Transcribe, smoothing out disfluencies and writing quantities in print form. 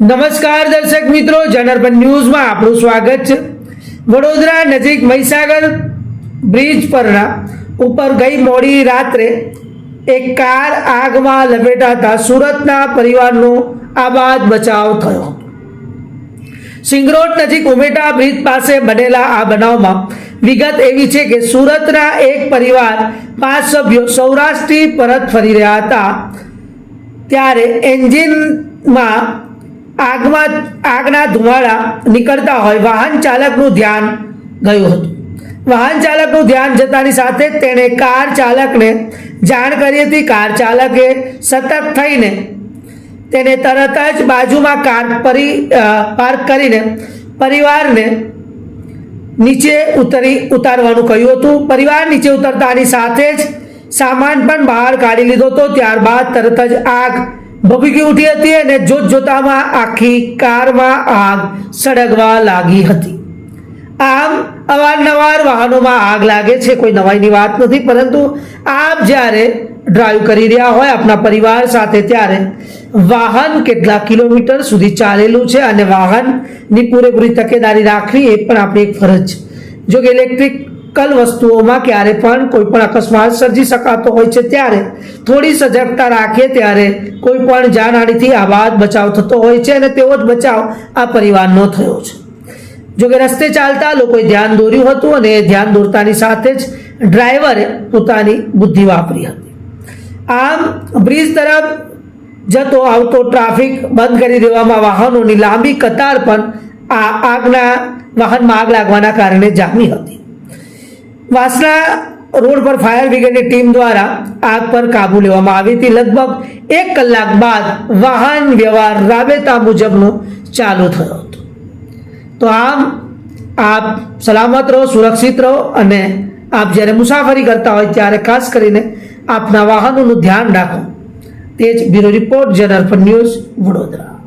નમસ્કાર દર્શક મિત્રો, જનરપન ન્યૂઝમાં આપનું સ્વાગત છે। વડોદરા નજીક મહીસાગર બ્રિજ પરના ઉપર ગઈ મોડી રાત્રે એક કાર આગમાં લપેટાતા સુરતના પરિવારનો આબાદ બચાવ થયો। સિંગરોડ નજીક ઉમેટા બ્રિજ પાસે બનેલા આ બનાવમાં વિગત એવી છે કે સુરતના એક પરિવાર 5 સભ્યો સૌરાષ્ટ્રથી પરત ફરી રહ્યા હતા ત્યારે એન્જિનમાં આગના ધુમાડા નીકળતા હોય વાહન ચાલકનું ધ્યાન ગયું હતું। વાહન ચાલકનું ધ્યાન જતાની સાથે જ તેણે કાર ચાલકને જાણ કરી હતી। કાર ચાલકે સતર્ક થઈને તેને તરત જ બાજુમાં કાર પાર્ક કરીને પરિવારને નીચે ઉતારવાનું કહ્યું હતું। પરિવાર નીચે ઉતરતાની સાથે જ સામાન પણ બહાર કાઢી લીધો હતો। ત્યારબાદ તરત જ આગ ભભૂકી ઉઠી હતી અને જોતજોતામાં આખી કારમાં આગ સળગવા લાગી હતી। આમ અવારનવાર વાહનોમાં આગ લાગે છે, કોઈ નવાઈની વાત નથી, પરંતુ આપ જ્યારે ડ્રાઈવ કરી રહ્યા હોય આપના પરિવાર સાથે ત્યારે વાહન કેટલા કિલોમીટર સુધી ચાલેલું છે અને વાહનની પૂરેપૂરી તકેદારી રાખવી એ પણ આપણી એક ફરજ છે। જો કે ઇલેક્ટ્રિકલ વસ્તુઓમાં ક્યારે પણ કોઈ પણ અકસ્માત સર્જી શકાતો હોય છે ત્યારે થોડી સજાગતા રાખીએ ત્યારે કોઈ પણ જાનહાનિથી આબાદ બચાવ થતો હોય છે અને તેવો જ બચાવ આ પરિવારનો થયો છે। જો કે રસ્તે ચાલતા લોકોએ ધ્યાન દોર્યું હતું અને એ ધ્યાન દોરતાની સાથે જ ડ્રાઈવરે પોતાની બુદ્ધિ વાપરી હતી। આમ બ્રિજ તરફ જતો આવતો ટ્રાફિક બંધ કરી દેવામાં વાહનોની લાંબી કતાર પણ આ વાહનમાં આગ લાગવાના કારણે જામી હતી। વાસણા રોડ પર ફાયર બ્રિગેડની ટીમ દ્વારા આગ પર કાબુ લેવામાં આવી હતી। લગભગ 1 કલાક બાદ વાહન વ્યવહાર રાબેતા મુજબનો ચાલુ થયો હતો। તો આમ આપ સલામત રહો, સુરક્ષિત રહો અને આપ જ્યારે મુસાફરી કરતા હોય ત્યારે ખાસ કરીને આપના વાહનોનું ધ્યાન રાખો। તે જ બ્યુરો રિપોર્ટ, જનરપન ન્યૂઝ, વડોદરા।